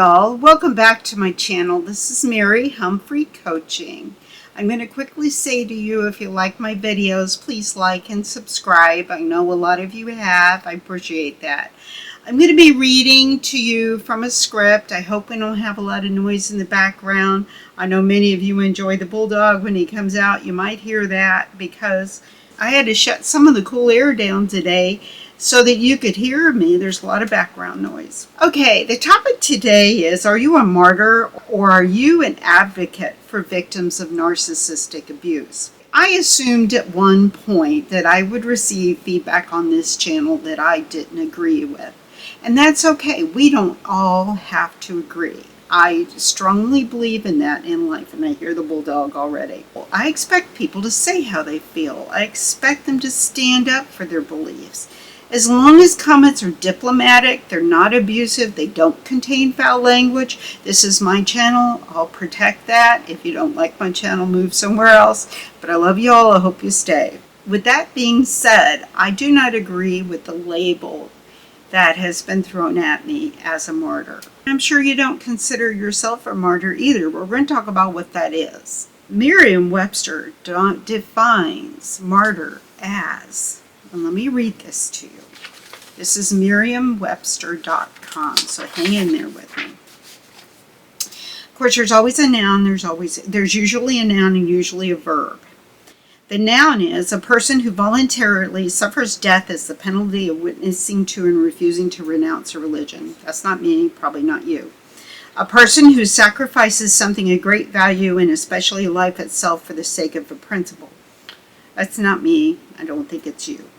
y'all, welcome back to my channel. This is Mary Humphrey Coaching. I'm going to quickly say to you, if you like my videos, please like and subscribe. I know a lot of you have. I appreciate that. I'm going to be reading to you from a script. I hope we don't have a lot of noise in the background. I know many of you enjoy the bulldog when he comes out. You might hear that because I had to shut some of the cool air down today so that you could hear me. There's a lot of background noise. Okay, the topic today is, are you a martyr or are you an advocate for victims of narcissistic abuse? I assumed at one point that I would receive feedback on this channel that I didn't agree with. And that's okay. We don't all have to agree. I strongly believe in that in life, and I hear the bulldog already. I expect people to say how they feel. I expect them to stand up for their beliefs. As long as comments are diplomatic, they're not abusive, they don't contain foul language. This is my channel. I'll protect that. If you don't like my channel, move somewhere else. But I love you all. I hope you stay. With that being said, I do not agree with the label that has been thrown at me as a martyr. I'm sure you don't consider yourself a martyr either. We're going to talk about what that is. Merriam-Webster defines martyr as, and let me read this to you. This is merriam-webster.com, so hang in there with me. Of course, there's always a noun, there's usually a noun and usually a verb. The noun is a person who voluntarily suffers death as the penalty of witnessing to and refusing to renounce a religion. That's not me, probably not you. A person who sacrifices something of great value and especially life itself for the sake of a principle. That's not me. I don't think it's you.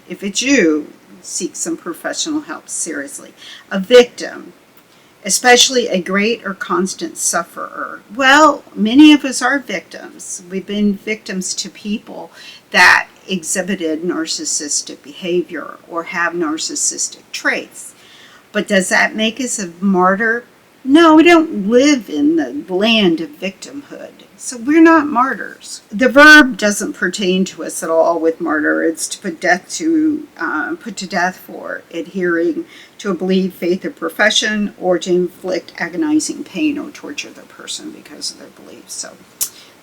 If it's you, seek some professional help, seriously. A victim, especially a great or constant sufferer. Well, many of us are victims. We've been victims to people that exhibited narcissistic behavior or have narcissistic traits. But does that make us a martyr? No, we don't live in the land of victimhood, so we're not martyrs. The verb doesn't pertain to us at all with martyr. It's to put to death for adhering to a belief, faith, or profession, or to inflict agonizing pain or torture the person because of their beliefs. So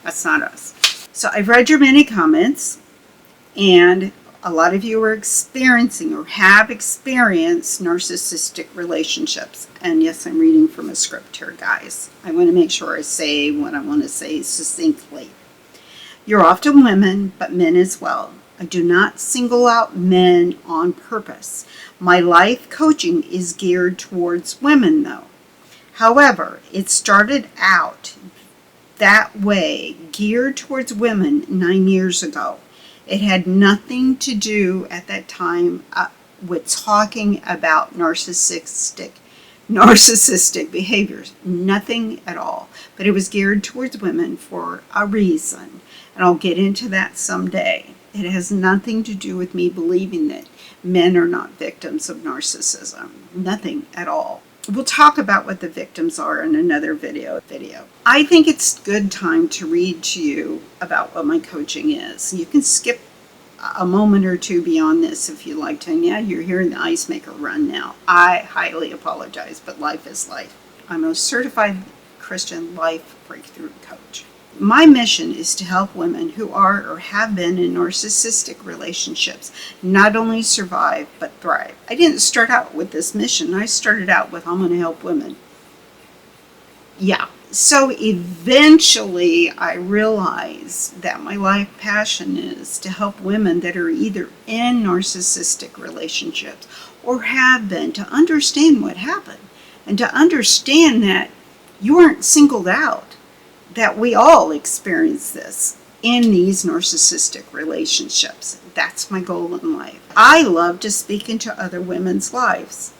that's not us. So I've read your many comments, and a lot of you are experiencing or have experienced narcissistic relationships. And yes, I'm reading from a script here, guys. I want to make sure I say what I want to say succinctly. You're often women, but men as well. I do not single out men on purpose. My life coaching is geared towards women, though. However, it started out that way, geared towards women 9 years ago. It had nothing to do at that time with talking about narcissistic behaviors. Nothing at all. But it was geared towards women for a reason. And I'll get into that someday. It has nothing to do with me believing that men are not victims of narcissism. Nothing at all. We'll talk about what the victims are in another video. I think it's a good time to read to you about what my coaching is. You can skip a moment or two beyond this if you like to. And yeah, you're hearing the ice maker run now. I highly apologize, but life is life. I'm a certified Christian life breakthrough coach. My mission is to help women who are or have been in narcissistic relationships not only survive, but thrive. I didn't start out with this mission. I started out with, I'm going to help women. Yeah. So eventually I realized that my life passion is to help women that are either in narcissistic relationships or have been, to understand what happened and to understand that you aren't singled out, that we all experience this in these narcissistic relationships. That's my goal in life. I love to speak into other women's lives.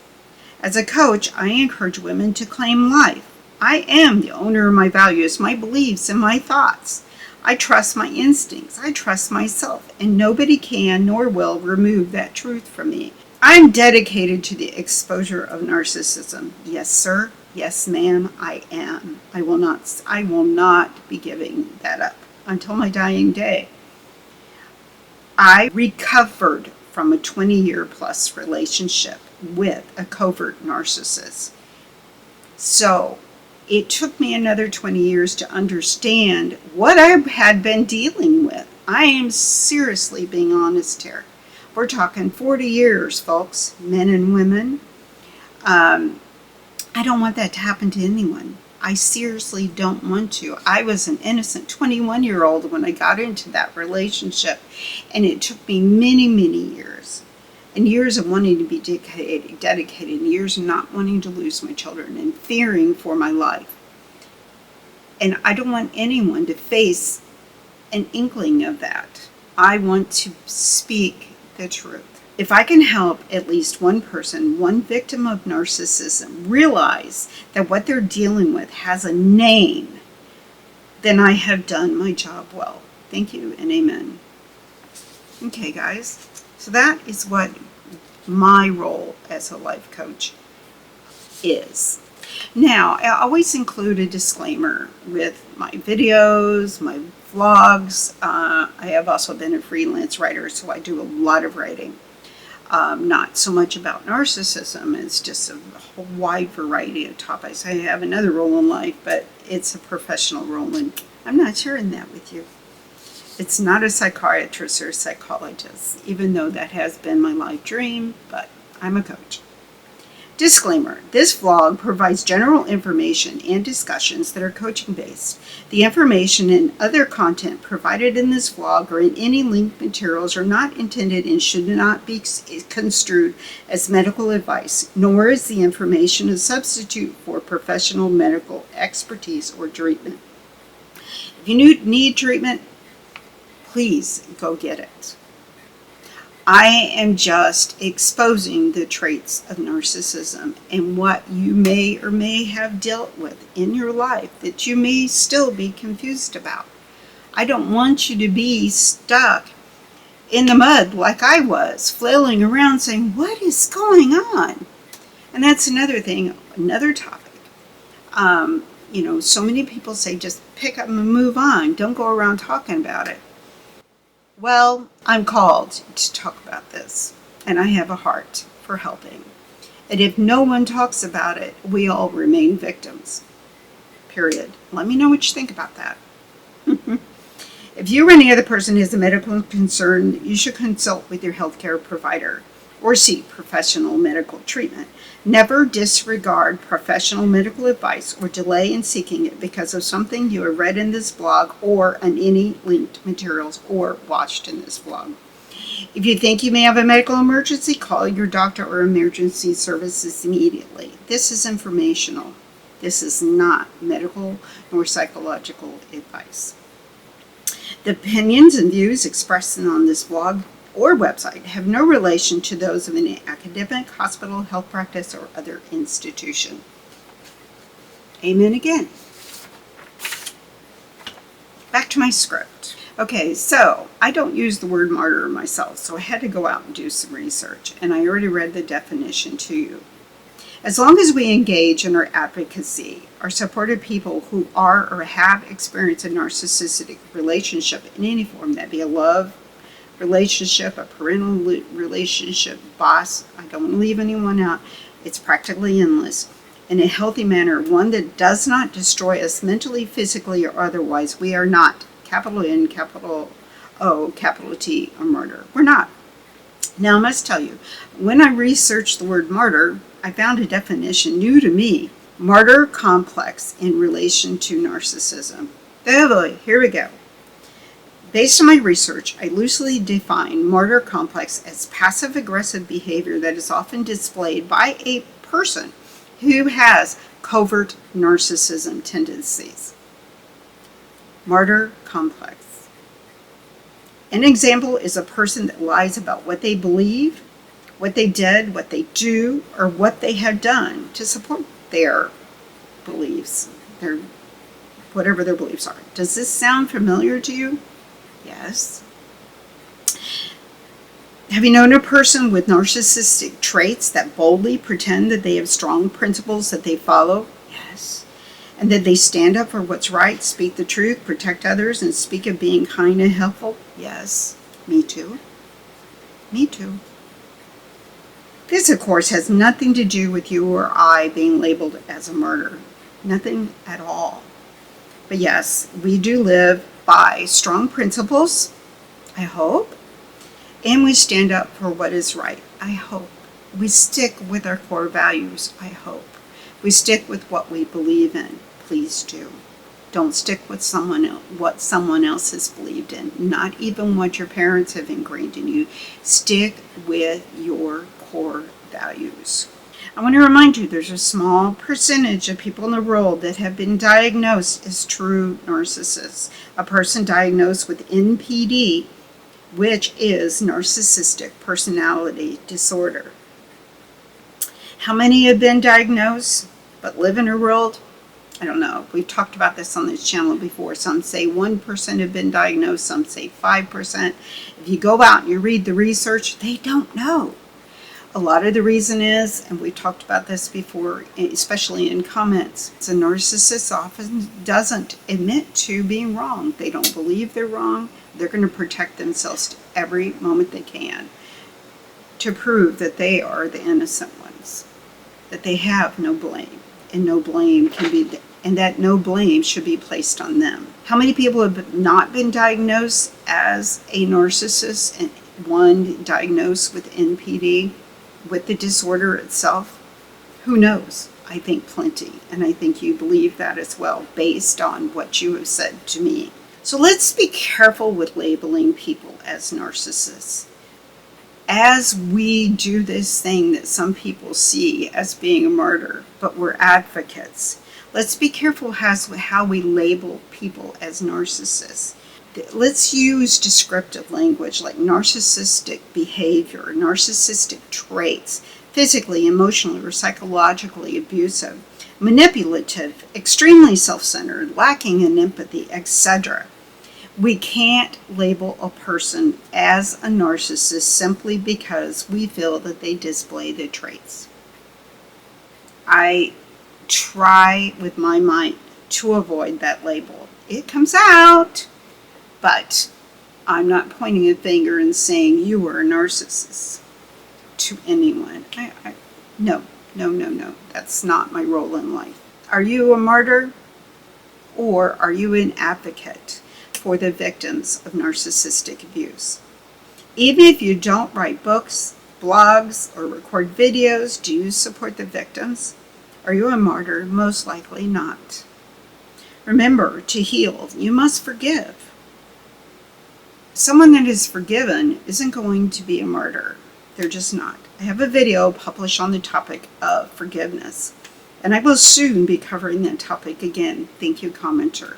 As a coach, I encourage women to claim life. I am the owner of my values, my beliefs, and my thoughts. I trust my instincts. I trust myself, and nobody can nor will remove that truth from me. I'm dedicated to the exposure of narcissism. Yes, sir. Yes, ma'am, I am. I will not be giving that up until my dying day. I recovered from a 20-year plus relationship with a covert narcissist. So it took me another 20 years to understand what I had been dealing with. I am seriously being honest here. We're talking 40 years, folks, men and women. I don't want that to happen to anyone. I seriously don't want to. I was an innocent 21-year-old when I got into that relationship, and it took me many, many years. And years of wanting to be dedicated, and years of not wanting to lose my children and fearing for my life. And I don't want anyone to face an inkling of that. I want to speak the truth. If I can help at least one person, one victim of narcissism, realize that what they're dealing with has a name, then I have done my job well. Thank you and amen. Okay, guys. So that is what my role as a life coach is. Now, I always include a disclaimer with my videos, my vlogs. I have also been a freelance writer, so I do a lot of writing. Not so much about narcissism. It's just a whole wide variety of topics. I have another role in life, but it's a professional role, and I'm not sharing that with you. It's not a psychiatrist or a psychologist, even though that has been my life dream, but I'm a coach. Disclaimer, this vlog provides general information and discussions that are coaching based. The information and other content provided in this vlog or in any linked materials are not intended and should not be construed as medical advice, nor is the information a substitute for professional medical expertise or treatment. If you need treatment, please go get it. I am just exposing the traits of narcissism and what you may or may have dealt with in your life that you may still be confused about. I don't want you to be stuck in the mud like I was, flailing around saying, what is going on? And that's another thing, another topic. So many people say just pick up and move on. Don't go around talking about it. Well, I'm called to talk about this, and I have a heart for helping. And if no one talks about it, we all remain victims. Period. Let me know what you think about that. If you or any other person has a medical concern, you should consult with your healthcare provider or seek professional medical treatment. Never disregard professional medical advice or delay in seeking it because of something you have read in this blog or on any linked materials or watched in this blog. If you think you may have a medical emergency, call your doctor or emergency services immediately. This is informational. This is not medical nor psychological advice. The opinions and views expressed on this blog or website have no relation to those of any academic, hospital, health practice, or other institution. Amen again. Back to my script. Okay, so I don't use the word martyr myself, so I had to go out and do some research, and I already read the definition to you. As long as we engage in our advocacy, our supported people who are or have experienced a narcissistic relationship in any form, that be a love relationship, a parental relationship, boss, I don't want to leave anyone out, it's practically endless, in a healthy manner, one that does not destroy us mentally, physically, or otherwise, we are not, capital N, capital O, capital T, a martyr. We're not. Now I must tell you, when I researched the word martyr, I found a definition new to me, martyr complex in relation to narcissism. Oh boy, here we go. Based on my research, I loosely define martyr complex as passive-aggressive behavior that is often displayed by a person who has covert narcissism tendencies. Martyr complex. An example is a person that lies about what they believe, what they did, what they do, or what they have done to support their beliefs, whatever their beliefs are. Does this sound familiar to you? Yes. Have you known a person with narcissistic traits that boldly pretend that they have strong principles that they follow? Yes. And that they stand up for what's right, speak the truth, protect others, and speak of being kind and helpful? Yes. Me too. Me too. This, of course, has nothing to do with you or I being labeled as a martyr. Nothing at all. But yes, we do live by strong principles, I hope, and we stand up for what is right, I hope. We stick with our core values, I hope. We stick with what we believe in. Please do. Don't stick with what someone else has believed in, not even what your parents have ingrained in you. Stick with your core values. I want to remind you there's a small percentage of people in the world that have been diagnosed as true narcissists. A person diagnosed with NPD, which is narcissistic personality disorder. How many have been diagnosed but live in a world? I don't know. We've talked about this on this channel before. Some say 1% have been diagnosed. Some say 5%. If you go out and you read the research, they don't know. A lot of the reason is, and we talked about this before, especially in comments, a narcissist often doesn't admit to being wrong. They don't believe they're wrong. They're going to protect themselves every moment they can to prove that they are the innocent ones, that they have no blame, and no blame can be, and that no blame should be placed on them. How many people have not been diagnosed as a narcissist, and one diagnosed with NPD, with the disorder itself? Who knows? I think plenty, and I think you believe that as well based on what you have said to me. So let's be careful with labeling people as narcissists. As we do this thing that some people see as being a martyr, but we're advocates, let's be careful how we label people as narcissists. Let's use descriptive language like narcissistic behavior, narcissistic traits, physically, emotionally, or psychologically abusive, manipulative, extremely self-centered, lacking in empathy, etc. We can't label a person as a narcissist simply because we feel that they display the traits. I try with my mind to avoid that label. It comes out. But I'm not pointing a finger and saying you are a narcissist to anyone. No. That's not my role in life. Are you a martyr, or are you an advocate for the victims of narcissistic abuse? Even if you don't write books, blogs, or record videos, do you support the victims? Are you a martyr? Most likely not. Remember, to heal, you must forgive. Someone that is forgiven isn't going to be a martyr. They're just not. I have a video published on the topic of forgiveness, and I will soon be covering that topic again. Thank you, commenter.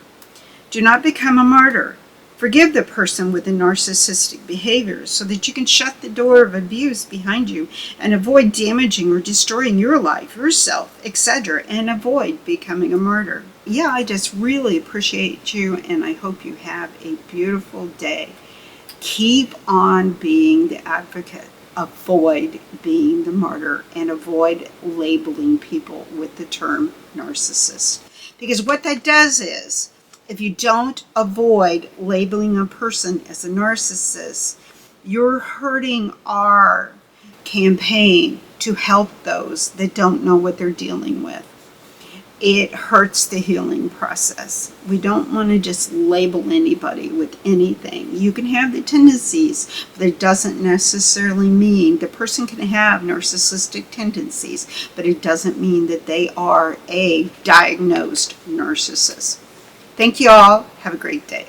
Do not become a martyr. Forgive the person with the narcissistic behaviors so that you can shut the door of abuse behind you and avoid damaging or destroying your life, yourself, etc., and avoid becoming a martyr. Yeah, I just really appreciate you, and I hope you have a beautiful day. Keep on being the advocate. Avoid being the martyr, and avoid labeling people with the term narcissist. Because what that does is, if you don't avoid labeling a person as a narcissist, you're hurting our campaign to help those that don't know what they're dealing with. It hurts the healing process. We don't want to just label anybody with anything. You can have the tendencies, but it doesn't necessarily mean the person can have narcissistic tendencies, but it doesn't mean that they are a diagnosed narcissist. Thank you all. Have a great day.